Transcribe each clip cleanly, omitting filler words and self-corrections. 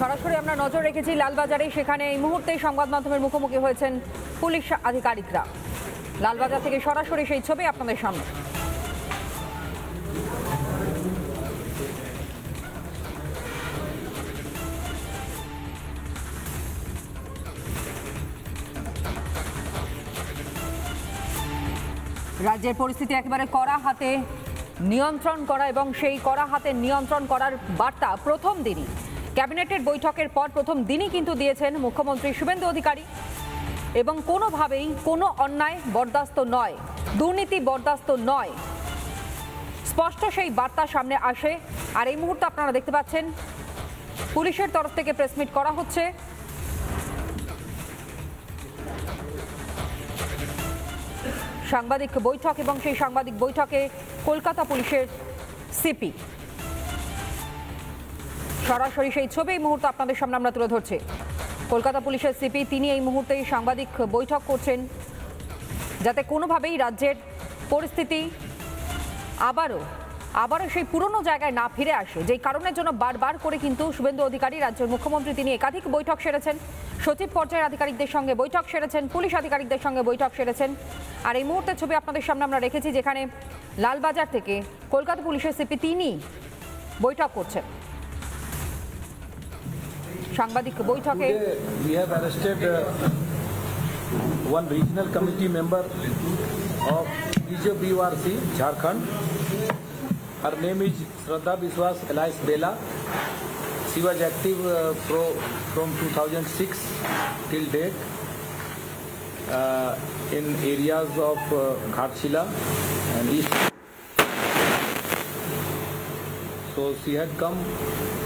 সরাসরি আমরা নজর রেখেছি লালবাজারে, সেখানে এই মুহূর্তে সংবাদ মাধ্যমের মুখোমুখি হয়েছেন পুলিশ আধিকারিকরা। লালবাজার থেকে সরাসরি সেই ছবি আপনাদের সামনে। রাজ্যের পরিস্থিতি একেবারে কড়া হাতে নিয়ন্ত্রণ করা, এবং সেই কড়া হাতে নিয়ন্ত্রণ করার বার্তা প্রথম দিনই ক্যাবিনেটের বৈঠকের পর প্রথম দিনই কিন্তু দিয়েছেন মুখ্যমন্ত্রী শুভেন্দু অধিকারী। এবং কোনোভাবেই কোনো অন্যায় বরদাস্ত নয়, দুর্নীতি বরদাস্ত নয়, স্পষ্ট সেই বার্তা সামনে আসে। আর এই মুহূর্তে আপনারা দেখতে পাচ্ছেন পুলিশের তরফ থেকে প্রেসমিট করা হচ্ছে। সাংবাদিক বৈঠক, এবং সেই সাংবাদিক বৈঠকে কলকাতা পুলিশের সিপি। সরাসরি সেই ছবি এই মুহূর্তে আপনাদের সামনে আমরা তুলে ধরছি। কলকাতা পুলিশের সিপি তিনি এই মুহূর্তে সাংবাদিক বৈঠক করছেন, যাতে কোনোভাবেই রাজ্যের পরিস্থিতি আবারও সেই পুরনো জায়গায় না ফিরে আসে, যেই কারণের জন্য বারবার করে কিন্তু শুভেন্দু অধিকারী রাজ্যের মুখ্যমন্ত্রী তিনি একাধিক বৈঠক সেরেছেন, সচিব পর্যায়ের আধিকারিকদের সঙ্গে বৈঠক সেরেছেন, পুলিশ আধিকারিকদের সঙ্গে বৈঠক সেরেছেন। আর এই মুহূর্তে ছবি আপনাদের সামনে আমরা রেখেছি, যেখানে লালবাজার থেকে কলকাতা পুলিশের সিপি তিনি বৈঠক করছেন। সাংবাদিক বৈঠকে we have arrested one regional committee member of BJPURC Jharkhand. Her name is Shraddha Biswas alias Bela. She was active from 2006 till date in areas of Ghatshila and East. So she had come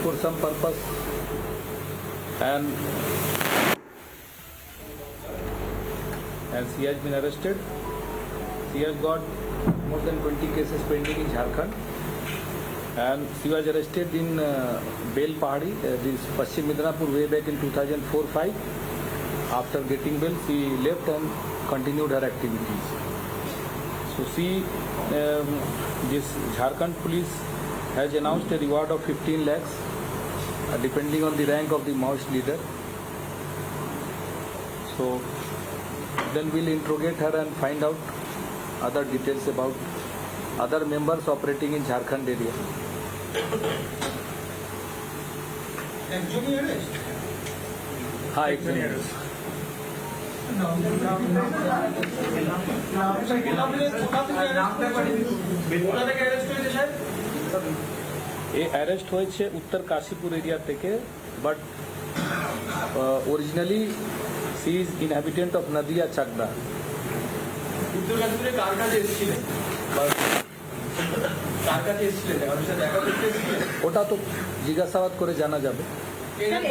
for some purpose and she has been arrested. She has got more than 20 cases pending in Jharkhand, and she was arrested in Bel Pahadi, this Paschim Midnapur, way back in 2004-5. After getting bail, she left and continued her activities. So this Jharkhand police has announced a reward of 15 lakhs depending on the rank of the Maoist leader. So then we'll interrogate her and find out other details about other members operating in Jharkhand area. हाँ एक arrest হয়েছে Uttar Kashipur area থেকে, but originally she is inhabitant of Nadia Chakdah. উত্তর কাশীপুরে কার কাছে এসেছিলেন? কার কাছে এসেছিলেন? আমাদের সাথে দেখা করতে এসেছিলেন? ওটা তো জিজ্ঞাসাবাদ করে জানা যাবে।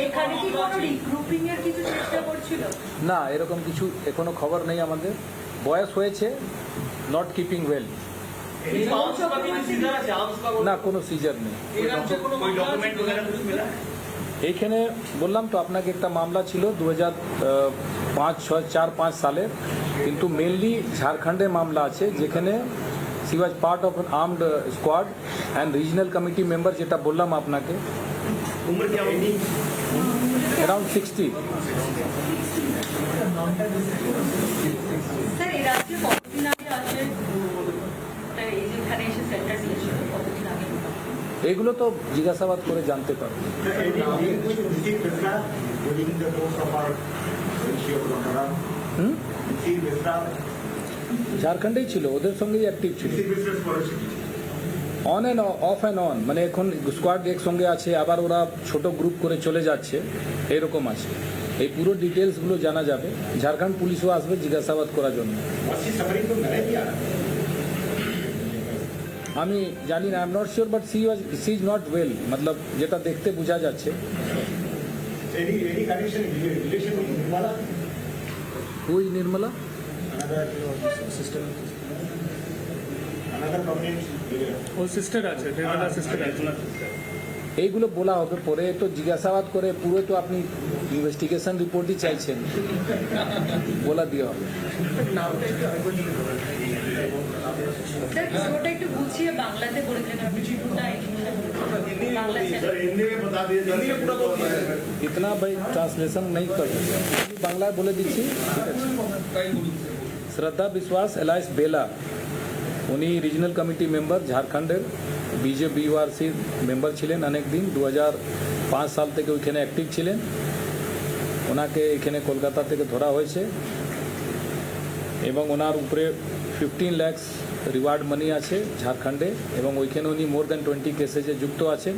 এখানে কি কোনো রিগ্রুপিং এর কিছু চেষ্টা করছিল? না, এরকম কিছু এখনো খবর নেই আমাদের। বয়স হয়েছে, নট কিপিং ওয়েল। না, কোনো সিজার নেই। এইখানে বললাম তো আপনাকে, একটা মামলা ছিল 2005-6-4-5 সালে, কিন্তু মেনলি ঝাড়খণ্ডে মামলা আছে, যেখানে C was part of an armed squad and regional committee member, যেটা বললাম আপনাকে। অ্যারাউন্ড 60। স্যার, এই রাজ্যে কতদিন আগে আসে? এই যেখানে এসে সেন্টার নিয়েছিল কতদিন আগে? এগুলো তো জিজ্ঞাসাবাদ করে জানতে পারবো। ঝাড়খণ্ডেই ছিল, ওদের সঙ্গেই অ্যাক্টিভ ছিল, on and of and on. মানে এখন স্কোয়াড একসঙ্গে আছে, আবার ওরা ছোট গ্রুপ করে চলে যাচ্ছে, এরকম আছে। এই পুরো ডিটেলসগুলো জানা যাবে। ঝাড়খণ্ড পুলিশও আসবে জিজ্ঞাসাবাদ করার জন্য। আমি জানি না, I am not sure, but she is not well, মতলব যেটা দেখতে বোঝা যাচ্ছে। ওই নির্মলা এইগুলো বলা হবে পরে, তো জিজ্ঞাসাবাদ করে পুরো তো আপনি ইনভেস্টিগেশন রিপোর্টই চাইছেন, বলা দিয়ে হবে। স্যার, পুরোটা একটু গুছিয়ে বাংলাতে বলে দেন আপনি। বাংলা চ্যানেল इतना भाई ट्रांसलेशन नहीं कर सकते बांग्ला बोले दीची श्रद्धा विश्वास एलाइस बेला उनी রিজনাল কমিটি মেম্বার ঝাড়খণ্ডের বিজেপি ইউআরসির মেম্বার ছিলেন অনেক দিন 2005 সাল থেকে ওইখানে অ্যাক্টিভ ছিলেন ওনাকে এখানে কলকাতা থেকে ধরা হয়েছে এবং ওনার উপরে 15 লাখ রিওয়ার্ড মানি আছে ঝাড়খণ্ডে এবং ওইখানে উনি মোর দ্যান 20 কেসেসে যুক্ত আছেন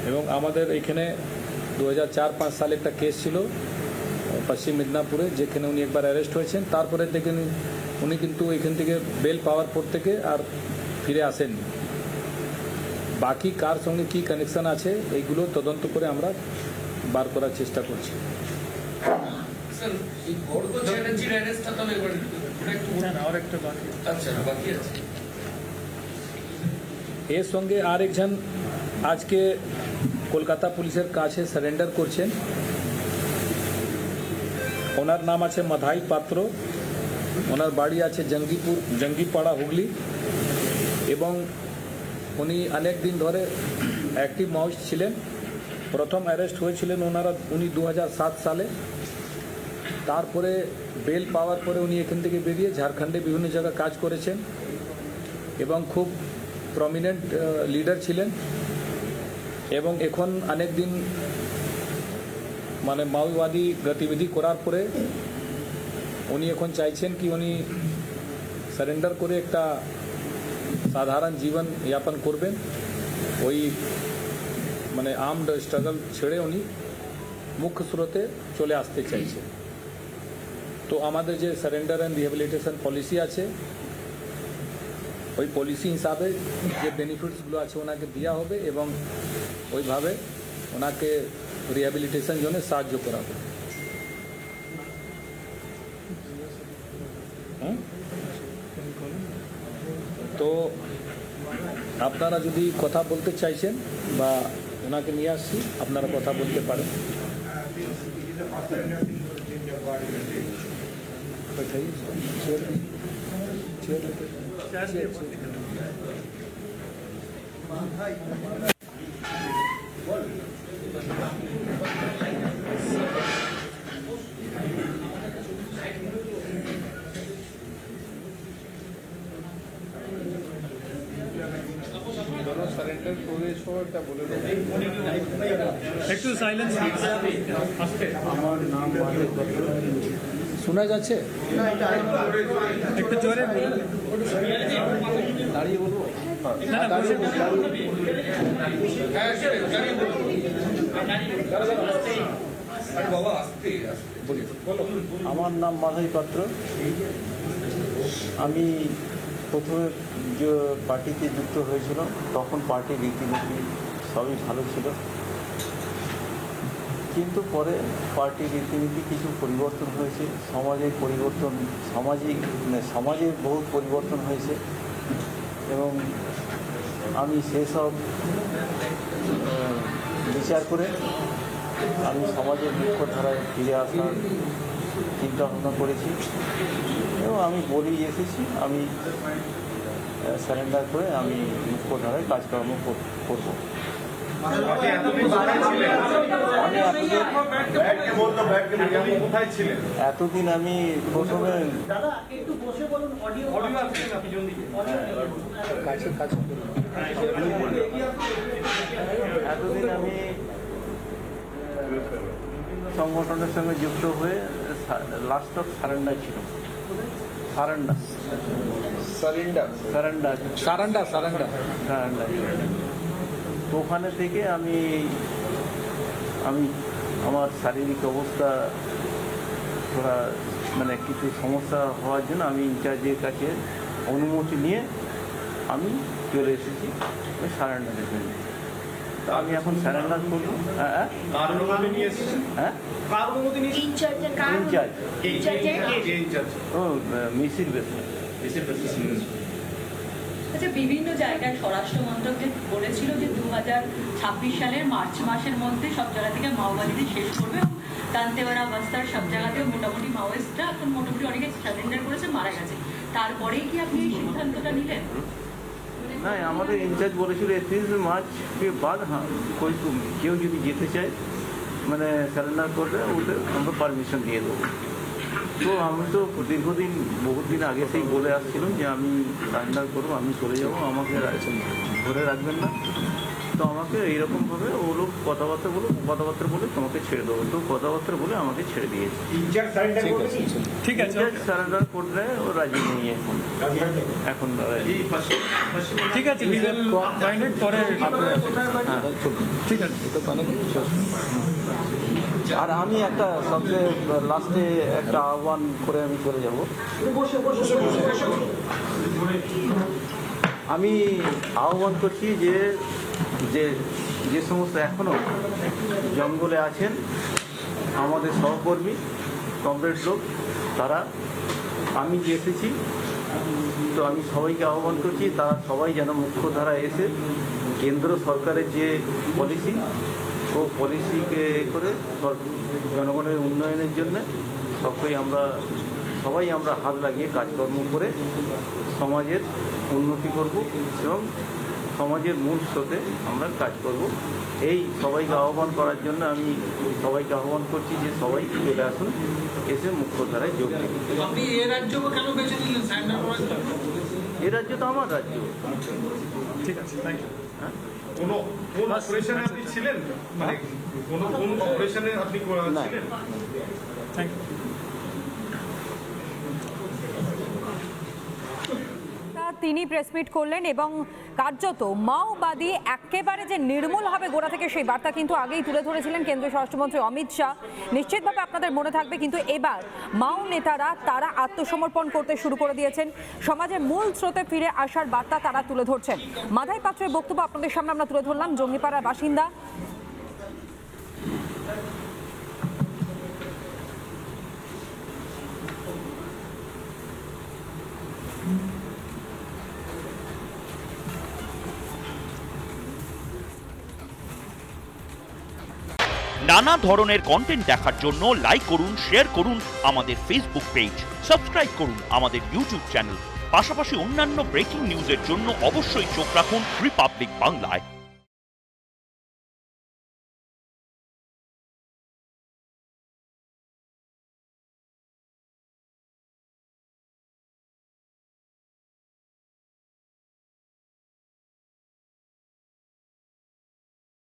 এবং আমাদের এখানে 2004-5 সালে একটা কেস ছিল পশ্চিম মেদিনীপুরে যেখানে উনি একবার অ্যারেস্ট হয়েছেন তারপরে থেকে উনি কিন্তু এখান থেকে বেল পাওয়ার পর থেকে আর ফিরে আসেননি বাকি কার সঙ্গে কি কানেকশন আছে এইগুলো তদন্ত করে আমরা বার করার চেষ্টা করছি স্যার এই বড় চ্যাটার্জির অ্যারেস্টটা তাহলে এবার ওটা একটু আর একটা বাকি আচ্ছা বাকি আছে এর সঙ্গে আর একজন আজকে কলকাতা পুলিশের কাছে সারেন্ডার করছেন ওনার নাম আছে মাধাই পাত্র ওনার বাড়ি আছে জঙ্গিপাড়া হুগলি এবং উনি অনেক দিন ধরে অ্যাক্টিভ মাওয়িস্ট ছিলেন প্রথম অ্যারেস্ট হয়েছিলেন উনি 2007 সালে তারপরে বেল পাওয়ার পরে উনি এখান থেকে বেরিয়ে ঝাড়খণ্ডে বিভিন্ন জায়গায় কাজ করেছেন এবং খুব প্রমিনেন্ট লিডার ছিলেন এবং এখন অনেক দিন মানে মাওবাদী গতিবিধি করার পরে উনি এখন চাইছেন কি উনি সারেন্ডার করে একটা সাধারণ জীবন যাপন করবেন ওই মানে আর্মড স্ট্রাগল ছেড়ে উনি মুখ্য স্রোতে চলে আসতে চাইছে তো আমাদের যে সারেন্ডার অ্যান্ড রিহ্যাবিলিটেশন পলিসি আছে ওই পলিসি হিসাবে যে বেনিফিটসগুলো আছে ওনাকে দেওয়া হবে এবং ওইভাবে ওনাকে রিহ্যাবিলিটেশন জন্য সাহায্য করা হবে তো আপনারা যদি কথা বলতে চাইছেন বা ওনাকে নিয়ে আসছি আপনারা কথা বলতে পারেন একটু সাইলেন্স আমার নাম শোনা যাচ্ছে একটু জোরে বলুন দাঁড়িয়ে বলবো না না বাবা আসতে আমার নাম মাধাই পাত্র আমি প্রথমে যে পার্টিতে যুক্ত হয়েছিল তখন পার্টির রীতিনীতি সবই ভালো ছিল কিন্তু পরে পার্টির রীতিনীতি কিছু পরিবর্তন হয়েছে সমাজের পরিবর্তন সমাজের বহু পরিবর্তন হয়েছে এবং আমি সেসব বিচার করে আমি সমাজের মুখ্যধারায় ফিরে আসার চিন্তা ভাবনা করেছি এবং আমি বলেই এসেছি আমি সারেন্ডার করে আমি মুখ্যধারায় কাজকর্ম করব এতদিন আমি প্রথমে এতদিন আমি সংগঠনের সঙ্গে যুক্ত হয়ে লাস্ট অফ সারেন্ডার ছিল সারেন্ডার তো ওখানে থেকে আমি আমার শারীরিক অবস্থা থোড়া মানে কিছু সমস্যা হওয়ার জন্য আমি ইনচার্জের কাছে অনুমতি নিয়ে আমি চলে এসেছি ওই সারেন্ডারের জন্য তো আমি এখন সারেন্ডার করবো হ্যাঁ ও মিসির বেসন আচ্ছা বিভিন্ন জায়গায় স্বরাষ্ট্র মন্ত্রক যে বলেছিল যে 2026 সালের মার্চ মাসের মধ্যে সব জায়গা থেকে মাওবাদীদের শেষ করবে এবং দান্তেওয়াড়া বস্তার সব জায়গাতেও মোটামুটি মাওয়িস্টরা এখন মোটামুটি অনেকে সারেন্ডার করেছে মারা গেছে তারপরেই কি আপনি এই সিদ্ধান্তটা নিলেন না আমাদের ইনচার্জ বলেছিল 31 মার্চ के बाद हाँ कोई কেউ যদি যেতে চায় মানে স্যারেন্ডার করলে ওদের আমরা পারমিশন দিয়ে দেবো। তো আমি তো দীর্ঘদিন বহুত দিন আগে থেকেই বলে আসছিলাম যে আমি সারেন্ডার করবো, আমি চলে যাবো, আমাকে ধরে রাখবেন না। তো আমাকে এইরকমভাবে ও লোক কথাবার্তা বলে তোমাকে ছেড়ে দেবো, তো কথাবার্তা বলে আমাকে ছেড়ে দিয়েছে। ঠিক আছে সারেন্ডার করলে ও রাজি নেই এখন ঠিক আছে লিগ্যাল মাইন্ডেড পরে ঠিক আছে। আর আমি একটা সবচেয়ে লাস্টে একটা আহ্বান করে আমি চলে যাব। আমি আহ্বান করছি যে যে যে সমস্ত এখনও জঙ্গলে আছেন আমাদের সহকর্মী কমরেড লোক, তারা আমি যে এসেছি, তো আমি সবাইকে আহ্বান করছি তারা সবাই যেন মুখ্যধারায় এসে কেন্দ্র সরকারের যে পলিসি ও পলিসিকে করে জনগণের উন্নয়নের জন্য সবাই আমরা হাত লাগিয়ে কাজকর্ম করে সমাজের উন্নতি করব এবং সমাজের মূল স্রোতে আমরা কাজ করব। এই সবাইকে আহ্বান করার জন্য আমি সবাইকে আহ্বান করছি যে সবাই চলে আসুন, এসে মুখ্যধারায় যোগ দিন। আপনি এই রাজ্যকে কেন বেছে নিলেন সারেন্ডার করার জন্য? এই রাজ্য তো আমার রাজ্য। ঠিক আছে, থ্যাংক ইউ। কোন অপারেশনে আপনি ছিলেন, মানে কোন অপারেশনে আপনি ছিলেন? Thank you. তিনি প্রেস মিট করলেন এবং কার্যত মাওবাদী একেবারে যে নির্মূল হবে গোড়া থেকে সেই বার্তা কিন্তু আগেই তুলে ধরেছিলেন কেন্দ্রীয় স্বরাষ্ট্রমন্ত্রী অমিত শাহ। নিশ্চিতভাবে আপনাদের মনে থাকবে কিন্তু এবার মাও নেতারা তারা আত্মসমর্পণ করতে শুরু করে দিয়েছেন, সমাজের মূল স্রোতে ফিরে আসার বার্তা তারা তুলে ধরছেন। মাধাই পাত্রের বক্তব্য আপনাদের সামনে আমরা তুলে ধরলাম, জঙ্গিপাড়ার বাসিন্দা। নানা ধরনের কন্টেন্ট দেখার জন্য লাইক করুন, শেয়ার করুন আমাদের ফেসবুক পেজ, সাবস্ক্রাইব করুন আমাদের ইউটিউব চ্যানেল। পাশাপাশি অন্যান্য ব্রেকিং নিউজের জন্য অবশ্যই চোখ রাখুন রিপাবলিক বাংলায়।